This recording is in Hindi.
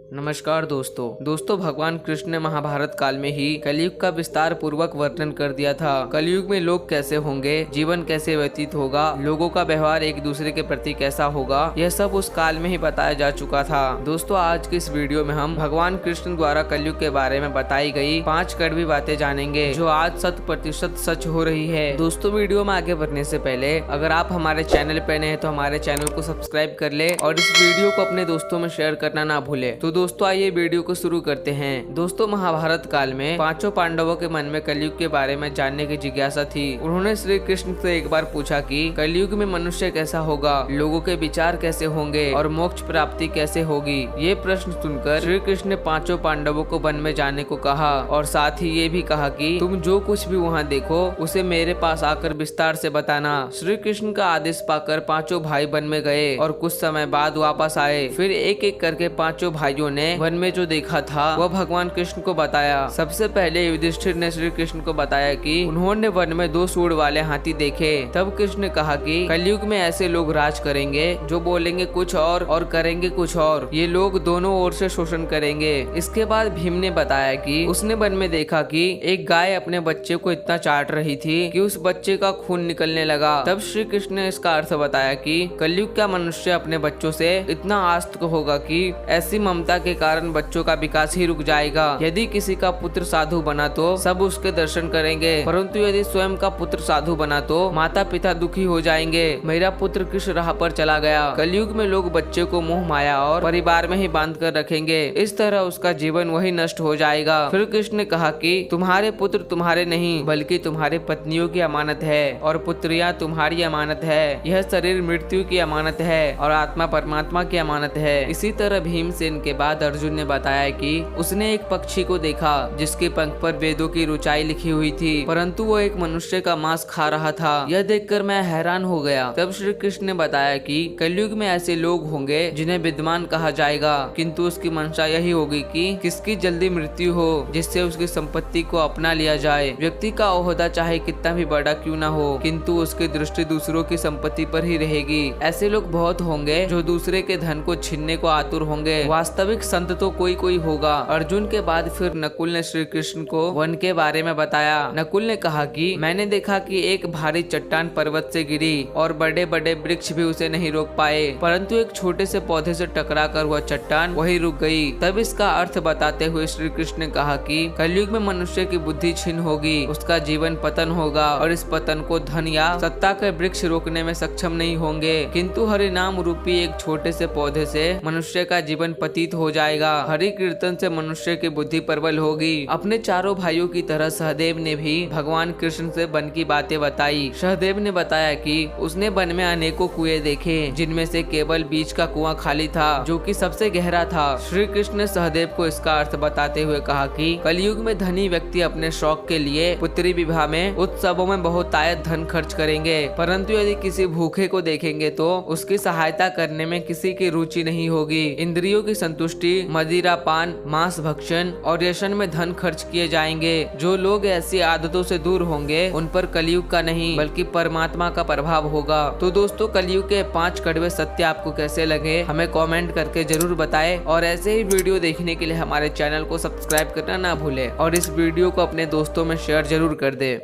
नमस्कार दोस्तों भगवान कृष्ण ने महाभारत काल में ही कलयुग का विस्तार पूर्वक वर्णन कर दिया था। कलयुग में लोग कैसे होंगे, जीवन कैसे व्यतीत होगा, लोगों का व्यवहार एक दूसरे के प्रति कैसा होगा, यह सब उस काल में ही बताया जा चुका था। दोस्तों आज की इस वीडियो में हम भगवान कृष्ण द्वारा कलयुग के बारे में बताई गई 5 कड़वी बातें जानेंगे जो आज 100% सच हो रही है। दोस्तों वीडियो में आगे बढ़ने से पहले अगर आप हमारे चैनल पे नए हैं तो हमारे चैनल को सब्सक्राइब कर ले और इस वीडियो को अपने दोस्तों में शेयर करना ना भूले। तो दोस्तों आइए वीडियो को शुरू करते हैं। दोस्तों महाभारत काल में 5 पांडवों के मन में कलयुग के बारे में जानने की जिज्ञासा थी। उन्होंने श्री कृष्ण से एक बार पूछा कि कलयुग में मनुष्य कैसा होगा, लोगों के विचार कैसे होंगे और मोक्ष प्राप्ति कैसे होगी। ये प्रश्न सुनकर श्री कृष्ण ने 5 पांडवों को वन में जाने को कहा और साथ ही ये भी कहा कि तुम जो कुछ भी वहाँ देखो उसे मेरे पास आकर विस्तार से बताना। श्री कृष्ण का आदेश पाकर 5 भाई वन में गए और कुछ समय बाद वापस आए। फिर एक एक करके 5 भाइयों ने वन में जो देखा था वह भगवान कृष्ण को बताया। सबसे पहले युधिष्ठिर ने श्री कृष्ण को बताया कि उन्होंने वन में 2 सूंड वाले हाथी देखे। तब कृष्ण ने कहा कि कलयुग में ऐसे लोग राज करेंगे जो बोलेंगे कुछ और करेंगे कुछ और। ये लोग दोनों ओर से शोषण करेंगे। इसके बाद भीम ने बताया कि उसने वन में देखा कि एक गाय अपने बच्चे को इतना चाट रही थी कि उस बच्चे का खून निकलने लगा। तब श्री कृष्ण ने इसका अर्थ बताया कि कलयुग का मनुष्य अपने बच्चों से इतना आस्तिक होगा कि ऐसी ममता के कारण बच्चों का विकास ही रुक जाएगा। यदि किसी का पुत्र साधु बना तो सब उसके दर्शन करेंगे, परंतु यदि स्वयं का पुत्र साधु बना तो माता पिता दुखी हो जाएंगे। मेरा पुत्र किस राह पर चला गया। कलयुग में लोग बच्चे को मोह माया और परिवार में ही बांध कर रखेंगे। इस तरह उसका जीवन वही नष्ट हो जाएगा। फिर कृष्ण ने कहा कि तुम्हारे पुत्र तुम्हारे नहीं बल्कि तुम्हारे पत्नियों की अमानत है और पुत्रियां तुम्हारी अमानत है। यह शरीर मृत्यु की अमानत है और आत्मा परमात्मा की अमानत है। इसी तरह भीमसेन के बाद अर्जुन ने बताया कि उसने एक पक्षी को देखा जिसके पंख पर वेदों की रुचाई लिखी हुई थी, परंतु वो एक मनुष्य का मांस खा रहा था। यह देखकर मैं हैरान हो गया। तब श्री कृष्ण ने बताया कि कलयुग में ऐसे लोग होंगे जिन्हें विद्वान कहा जाएगा, किंतु उसकी मंशा यही होगी कि किसकी जल्दी मृत्यु हो जिससे उसकी संपत्ति को अपना लिया जाए। व्यक्ति का ओहदा चाहे कितना भी बड़ा क्यों न हो, किंतु उसकी दृष्टि दूसरों की संपत्ति पर ही रहेगी। ऐसे लोग बहुत होंगे जो दूसरे के धन को छीनने को आतुर होंगे। वास्तविक संत तो कोई होगा। अर्जुन के बाद फिर नकुल ने श्री कृष्ण को वन के बारे में बताया। नकुल ने कहा कि मैंने देखा कि एक भारी चट्टान पर्वत से गिरी और बड़े बड़े वृक्ष भी उसे नहीं रोक पाए, परंतु एक छोटे से पौधे से टकराकर वह चट्टान वही रुक गई। तब इसका अर्थ बताते हुए श्री कृष्ण ने कहा कि कलयुग में मनुष्य की बुद्धि छीन होगी, उसका जीवन पतन होगा और इस पतन को धन या सत्ता के वृक्ष रोकने में सक्षम नहीं होंगे, किंतु हरिनाम रूपी एक छोटे से पौधे से मनुष्य का जीवन पतित हो जाएगा। हरि कीर्तन से मनुष्य की बुद्धि प्रबल होगी। अपने चारों भाइयों की तरह सहदेव ने भी भगवान कृष्ण से वन की बातें बताई। सहदेव ने बताया कि उसने वन में अनेकों कुएं देखे जिनमें से केवल बीच का कुआं खाली था जो कि सबसे गहरा था। श्री कृष्ण ने सहदेव को इसका अर्थ बताते हुए कहा कि कलयुग में धनी व्यक्ति अपने शौक के लिए पुत्री विवाह में उत्सवों में बहुतायत धन खर्च करेंगे, परंतु यदि किसी भूखे को देखेंगे तो उसकी सहायता करने में किसी की रुचि नहीं होगी। इंद्रियों की संतुष्टि, मदिरा पान, मांस भक्षण और व्यसन में धन खर्च किए जाएंगे। जो लोग ऐसी आदतों से दूर होंगे उन पर कलयुग का नहीं बल्कि परमात्मा का प्रभाव होगा। तो दोस्तों कलयुग के 5 कड़वे सत्य आपको कैसे लगे हमें कमेंट करके जरूर बताएं और ऐसे ही वीडियो देखने के लिए हमारे चैनल को सब्सक्राइब करना ना भूलें और इस वीडियो को अपने दोस्तों में शेयर जरूर कर दे।